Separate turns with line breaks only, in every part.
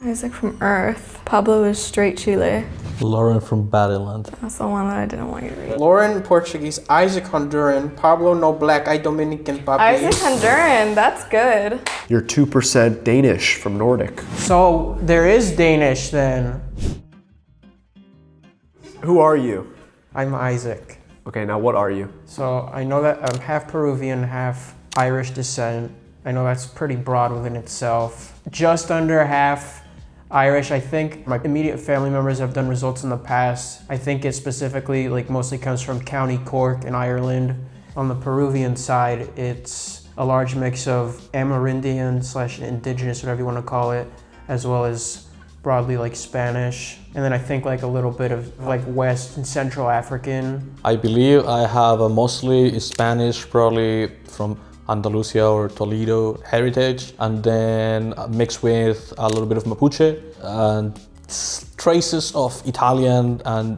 Isaac from Earth. Pablo is straight Chile.
Lauren from Battleland.
That's the one that I didn't want you to read.
Lauren, Portuguese. Isaac, Honduran. Pablo, no black. I, Dominican, papi.
Isaac Honduran, that's good.
You're 2% Danish from Nordic.
So there is Danish then.
Who are you?
I'm Isaac.
Okay, now what are you?
So I know that I'm half Peruvian, half Irish descent. I know that's pretty broad within itself. Just under half Irish. I think my immediate family members have done results in the past. I think it specifically mostly comes from County Cork in Ireland. On the Peruvian side, it's a large mix of Amerindian / indigenous, whatever you want to call it, as well as broadly Spanish. And then I think a little bit of West and Central African.
I believe I have a mostly Spanish, probably from Andalusia or Toledo heritage, and then mixed with a little bit of Mapuche and traces of Italian and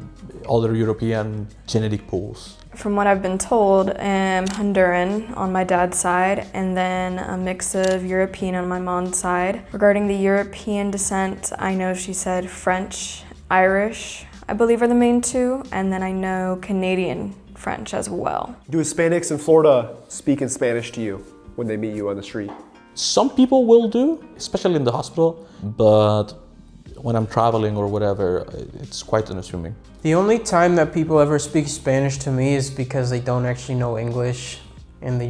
other European genetic pools.
From what I've been told, I'm Honduran on my dad's side, and then a mix of European on my mom's side. Regarding the European descent, I know she said French, Irish, I believe are the main two, and then I know Canadian French as well.
Do Hispanics in Florida speak in Spanish to you when they meet you on the street?
Some people will do, especially in the hospital, but when I'm traveling or whatever, it's quite unassuming.
The only time that people ever speak Spanish to me is because they don't actually know English and they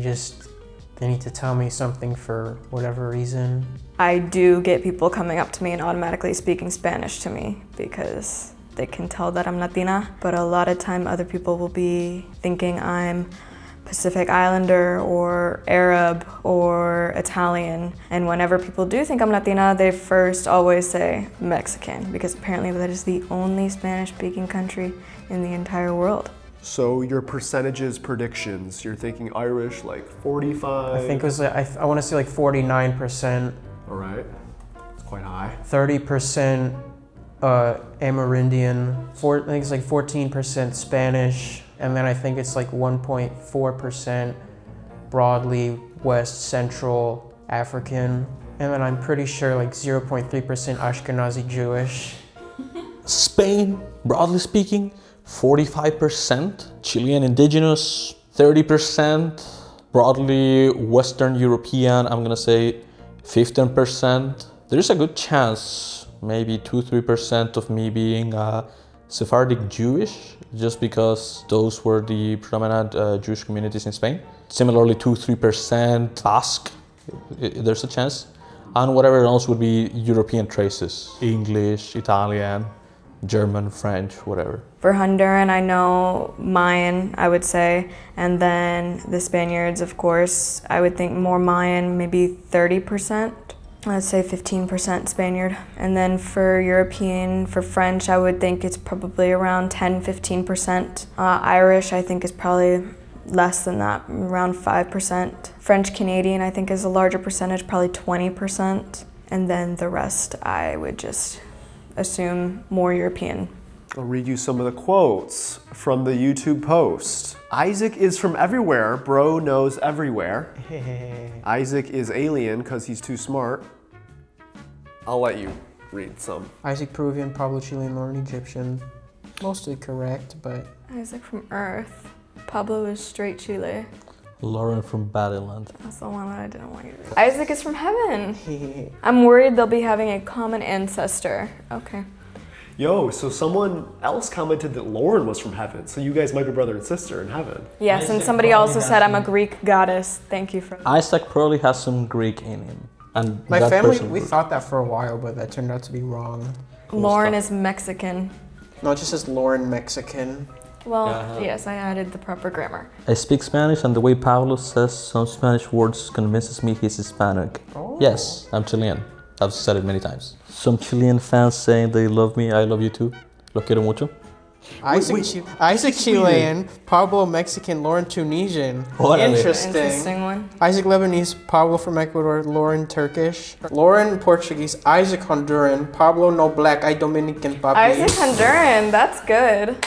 need to tell me something for whatever reason.
I do get people coming up to me and automatically speaking Spanish to me because they can tell that I'm Latina, but a lot of time other people will be thinking I'm Pacific Islander or Arab or Italian. And whenever people do think I'm Latina, they first always say Mexican, because apparently that is the only Spanish-speaking country in the entire world.
So your percentages, predictions, you're thinking Irish 45?
I think it was I want to say 49%.
All right, it's quite high.
30% Amerindian, I think it's 14% Spanish, and then I think it's 1.4% broadly West Central African, and then I'm pretty sure 0.3% Ashkenazi Jewish.
Spain, broadly speaking, 45%. Chilean indigenous, 30%. Broadly Western European, I'm gonna say 15%. There's a good chance maybe 2-3% of me being Sephardic Jewish, just because those were the predominant Jewish communities in Spain. Similarly, 2-3% Basque, there's a chance. And whatever else would be European traces, English, Italian, German, French, whatever.
For Honduran, I know Mayan, I would say, and then the Spaniards, of course, I would think more Mayan, maybe 30%. I'd say 15% Spaniard. And then for European, for French, I would think it's probably around 10-15%. Irish, I think, is probably less than that, around 5%. French Canadian, I think, is a larger percentage, probably 20%. And then the rest, I would just assume more European.
I'll read you some of the quotes from the YouTube post. Isaac is from everywhere, bro knows everywhere. Isaac is alien because he's too smart. I'll let you read some.
Isaac Peruvian, Pablo Chilean, Lauren Egyptian. Mostly correct, but...
Isaac from Earth. Pablo is straight Chile.
Lauren from Battleland.
That's the one that I didn't want you to read. Isaac is from heaven. I'm worried they'll be having a common ancestor. Okay.
Yo, so someone else commented that Lauren was from heaven, so you guys might be brother and sister in heaven.
Yes, and somebody also said I'm a Greek goddess. Thank you for that.
Isaac probably has some Greek in him. And
My
that
family,
person
we
would-
thought that for a while, but that turned out to be wrong.
Lauren is Mexican.
No, it just says Lauren Mexican.
Well,
Yeah.
yes, I added the proper grammar.
I speak Spanish, and the way Pablo says some Spanish words convinces me he's Hispanic.
Oh.
Yes, I'm Chilean. I've said it many times. Some Chilean fans saying they love me, I love you too. Lo quiero mucho.
Isaac Chilean, Pablo Mexican, Lauren Tunisian.
Órale.
Interesting one.
Isaac Lebanese, Pablo from Ecuador, Lauren Turkish. Lauren Portuguese, Isaac Honduran, Pablo no black, I Dominican papi.
Isaac Honduran, that's good.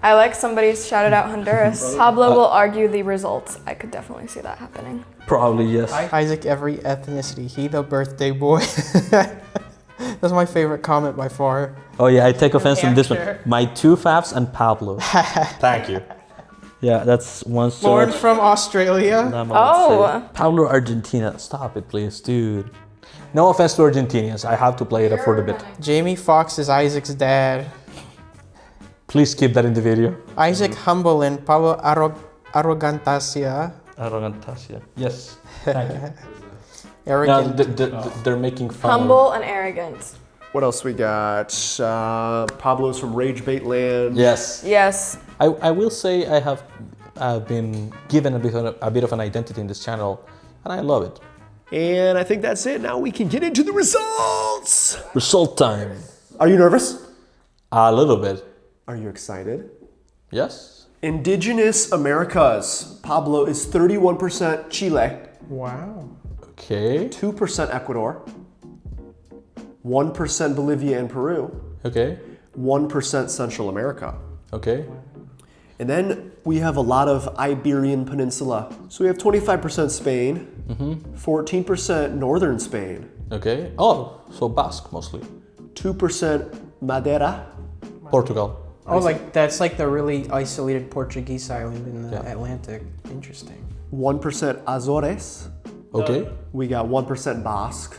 I like somebody's shouted out Honduras. Pablo will argue the results. I could definitely see that happening.
Probably, yes.
Isaac every ethnicity, he the birthday boy. That's my favorite comment by far.
Oh yeah, I take offense in this one.
Hampshire.
My two faves and Pablo. Thank you. Yeah, that's one star.
Lauren from Australia.
Oh.
Pablo, Argentina. Stop it, please, dude. No offense to Argentinians. I have to play it up for the bit.
Jamie Foxx is Isaac's dad.
Please keep that in the video.
Isaac Humble Pablo Arrogantasia.
Arrogantasia. Yes. Thank you.
Arrogant.
They're making fun.
Humble and arrogant.
What else we got? Pablo's from Rage Bait Land.
Yes.
Yes.
I will say I have been given a bit of an identity in this channel, and I love it.
And I think that's it. Now we can get into the results.
Result time.
Are you nervous?
A little bit.
Are you excited?
Yes.
Indigenous Americas. Pablo is 31% Chile,
Wow.
Okay.
2% Ecuador, 1% Bolivia and Peru,
Okay.
1% Central America.
Okay.
And then we have a lot of Iberian Peninsula. So we have 25% Spain, 14% Northern Spain,
Okay. Oh, so Basque mostly.
2% Madeira,
Portugal.
Oh, like that's like the really isolated Portuguese island in the
Yeah.
Atlantic. Interesting.
1% Azores.
Okay.
We got 1% Basque.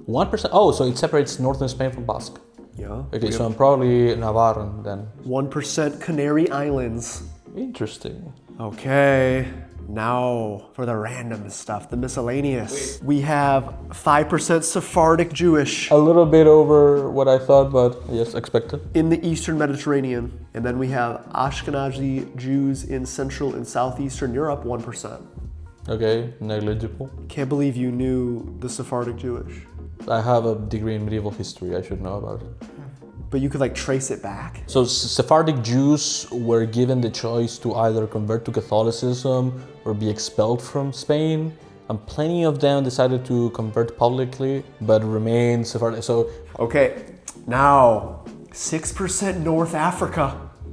1%. Oh, so it separates northern Spain from Basque.
Yeah.
Okay, so I'm probably Navarran then.
1% Canary Islands.
Interesting.
Okay, now for the random stuff, the miscellaneous. We have 5% Sephardic Jewish
A little bit over what I thought, but yes, expected.
in the Eastern Mediterranean. And then we have Ashkenazi Jews in Central and Southeastern Europe, 1%.
Okay, negligible.
Can't believe you knew the Sephardic Jewish.
I have a degree in medieval history, I should know about it.
But you could like trace it back.
So Sephardic Jews were given the choice to either convert to Catholicism or be expelled from Spain. And plenty of them decided to convert publicly, but remain Sephardic. So
Okay, now 6% North Africa.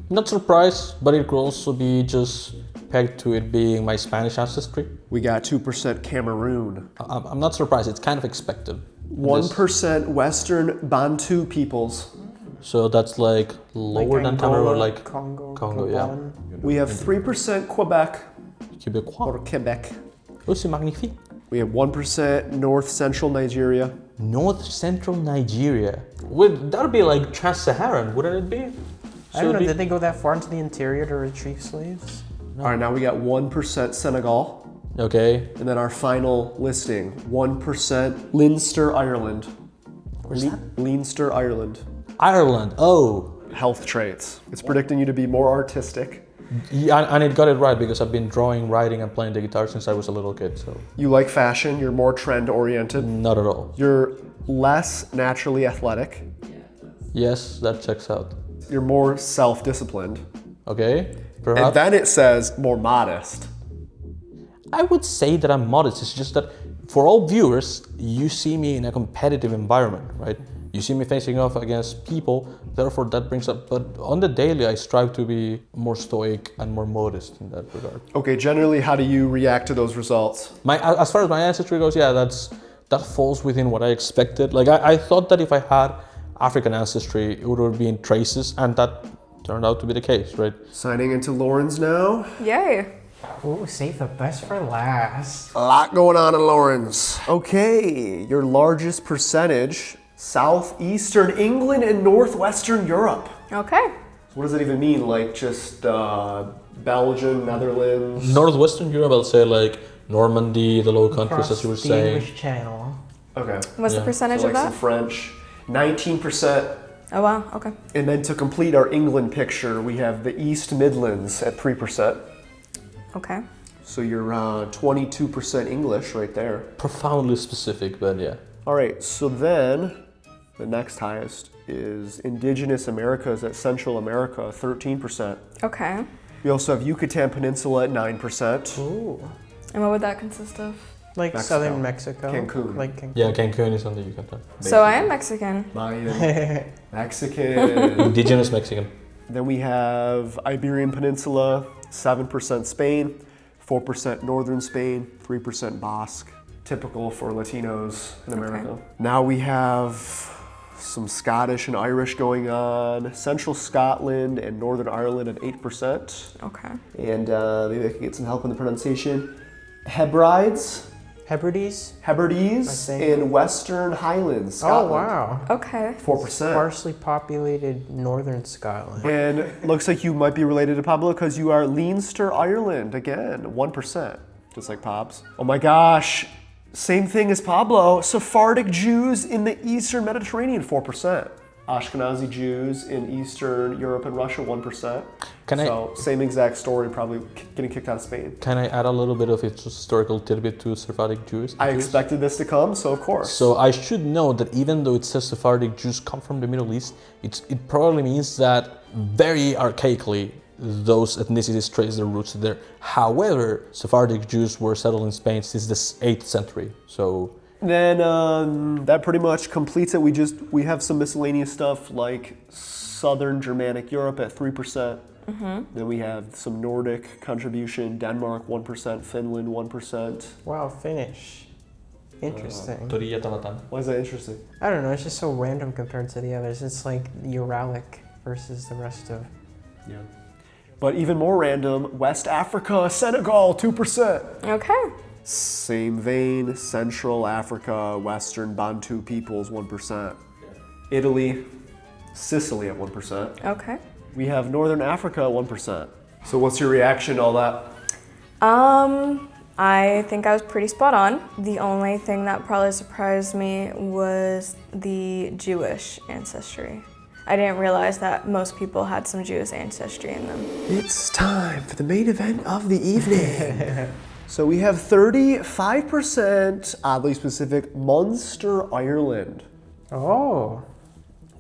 not surprised, but it could also be just pegged to it being my Spanish ancestry.
We got 2% Cameroon.
I'm not surprised, it's kind of expected.
1% Western Bantu peoples.
So that's like lower than Cameroon or like
Congo,
yeah.
Gabon.
We have 3% Quebec
Québécois.
or Quebec.
Oh, c'est magnifique.
We have 1% North Central Nigeria.
North Central Nigeria. That would be like Trans-Saharan, wouldn't it be?
I don't know. Did they go that far into the interior to retrieve slaves?
All right, now we got 1% Senegal.
Okay.
And then our final listing, 1% Leinster, Ireland.
Where's that?
Leinster, Ireland.
Ireland. Oh.
Health traits. It's predicting you to be more artistic.
Yeah, and it got it right because I've been drawing, writing, and playing the guitar since I was a little kid, so
You like fashion, you're more trend oriented.
not at all.
You're less naturally athletic.
Yes, that checks out.
You're more self-disciplined.
Okay.
And
Perhaps.
then it says more modest.
I would say that I'm modest. It's just that for all viewers, you see me in a competitive environment, right? You see me facing off against people, therefore that brings up, but on the daily, I strive to be more stoic and more modest in that regard.
Okay, generally, how do you react to those results?
As far as my ancestry goes, yeah, that falls within what I expected. Like I thought that if I had African ancestry, it would have been traces, and that turned out to be the case, right?
Signing into Lauren's now.
Yay.
Oh, save the best for last.
A lot going on in Lauren's. Okay, your largest percentage, Southeastern England and Northwestern Europe.
Okay.
What does that even mean? Like just Belgium, Netherlands?
Northwestern Europe, I'll say like Normandy, the Low Countries, as you were
Across the
saying.
English Channel.
Okay.
What's the
Yeah.
percentage
So
of
like some
that?
French. 19%.
Oh, wow. Okay.
And then to complete our England picture, we have the East Midlands at 3%.
Okay.
So you're 22% English right there.
Profoundly specific, but yeah.
All right, so then the next highest is Indigenous Americas at Central America, 13%.
Okay.
We also have Yucatan Peninsula at 9%.
Ooh.
And what would that consist of?
Like
Mexico.
southern Mexico.
Cancun.
Like Cancun.
Yeah, Cancun is on the Yucatan.
So I am Mexican.
Mayan, Mexican.
Indigenous Mexican.
Then we have Iberian Peninsula, 7% Spain, 4% Northern Spain, 3% Basque. Typical for Latinos in America. Now we have Some Scottish and Irish going on. Central Scotland and Northern Ireland at 8%.
Okay.
And maybe I can get some help in the pronunciation. Hebrides,
Hebrides?
Hebrides,
think.
and Western Highlands,
Oh,
Scotland.
wow.
Okay.
4%.
Sparsely populated northern Scotland.
And looks like you might be related to Pablo because you are Leinster, Ireland, again, 1%, just like Pops. Oh my gosh, same thing as Pablo. Sephardic Jews in the Eastern Mediterranean, 4%. Ashkenazi Jews in Eastern Europe and Russia, 1%. So same exact story, probably getting kicked out of Spain.
Can I add a little bit of its historical tidbit to Sephardic Jews?
I expected this to come, so of course.
So I should know that even though it says Sephardic Jews come from the Middle East, it probably means that very archaically those ethnicities trace their roots there. However, Sephardic Jews were settled in Spain since the 8th century. So
then that pretty much completes it. We have some miscellaneous stuff like Southern Germanic Europe at 3%. Then we have some Nordic contribution, Denmark 1%, Finland 1%.
Wow, Finnish. Interesting.
Why is that interesting?
I don't know, it's just so random compared to the others. It's like Uralic versus the rest of...
Yeah. But even more random, West Africa, Senegal, 2%.
Okay.
Same vein, Central Africa, Western Bantu peoples, 1%. Italy, Sicily at 1%.
Okay.
We have Northern Africa at 1%. So what's your reaction to all that?
I think I was pretty spot on. The only thing that probably surprised me was the Jewish ancestry. I didn't realize that most people had some Jewish ancestry in them.
It's time for the main event of the evening. So we have 35%, oddly specific, Munster, Ireland,
Oh.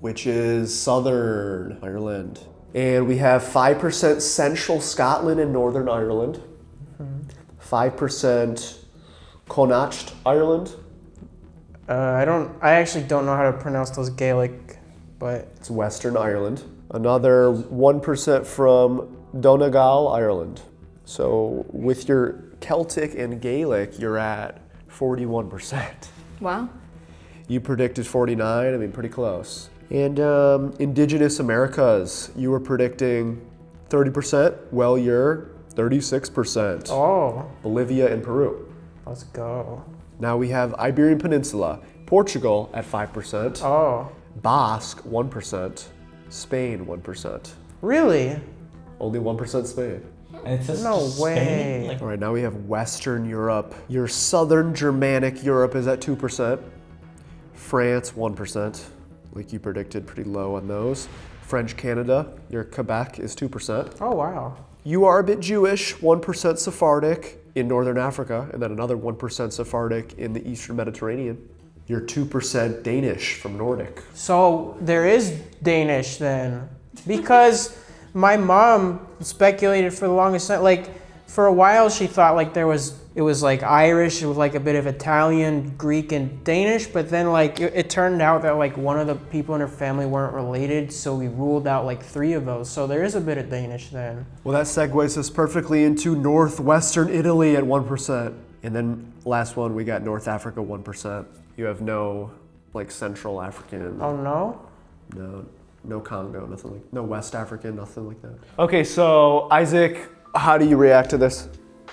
which is Southern Ireland. And we have 5% Central Scotland and Northern Ireland. 5% Connacht, Ireland.
I actually don't know how to pronounce those Gaelic, but...
It's Western Ireland. Another 1% from Donegal, Ireland. So with your Celtic and Gaelic, you're at 41%.
Wow.
You predicted 49, I mean, pretty close. And Indigenous Americas, you were predicting 30%. Well, you're 36%.
Oh,
Bolivia and Peru.
let's go.
Now we have Iberian Peninsula, Portugal at 5%.
Oh,
Basque, 1%. Spain, 1%.
really?
Only 1% Spain.
And it says
No
Spain,
way.
like-
All right, now we have Western Europe. Your Southern Germanic Europe is at 2%. France, 1%. Like you predicted, pretty low on those. French Canada, your Quebec is 2%.
Oh, wow.
You are a bit Jewish, 1% Sephardic in Northern Africa, and then another 1% Sephardic in the Eastern Mediterranean. You're 2% Danish from Nordic.
So there is Danish then, because my mom speculated for the longest time. Like for a while, she thought like it was like Irish with like a bit of Italian, Greek, and Danish. But then like it turned out that like one of the people in her family weren't related, so we ruled out like 3 of those. So there is a bit of Danish then.
Well, that segues us perfectly into northwestern Italy at 1%. And then last one, we got North Africa, 1%. You have no like Central African.
Oh no?
No Congo, nothing like, no West African, nothing like that. Okay, so Isaac, how do you react to this?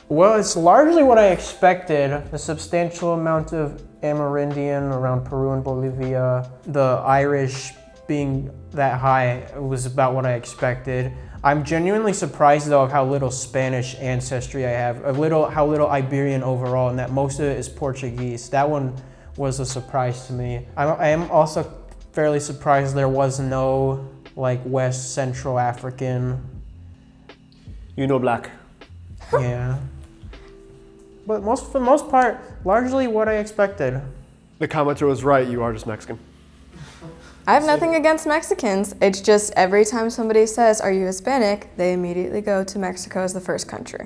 Well, it's largely what I expected. A substantial amount of Amerindian around Peru and Bolivia. The Irish being that high was about what I expected. I'm genuinely surprised though of how little Spanish ancestry I have, how little Iberian overall, and that most of it is Portuguese. That one was a surprise to me. I am also fairly surprised there was no like West Central African.
You know black.
Yeah. But for the most part, largely what I expected.
The commenter was right, you are just Mexican.
I have nothing against Mexicans. It's just every time somebody says, "Are you Hispanic?" they immediately go to Mexico as the first country.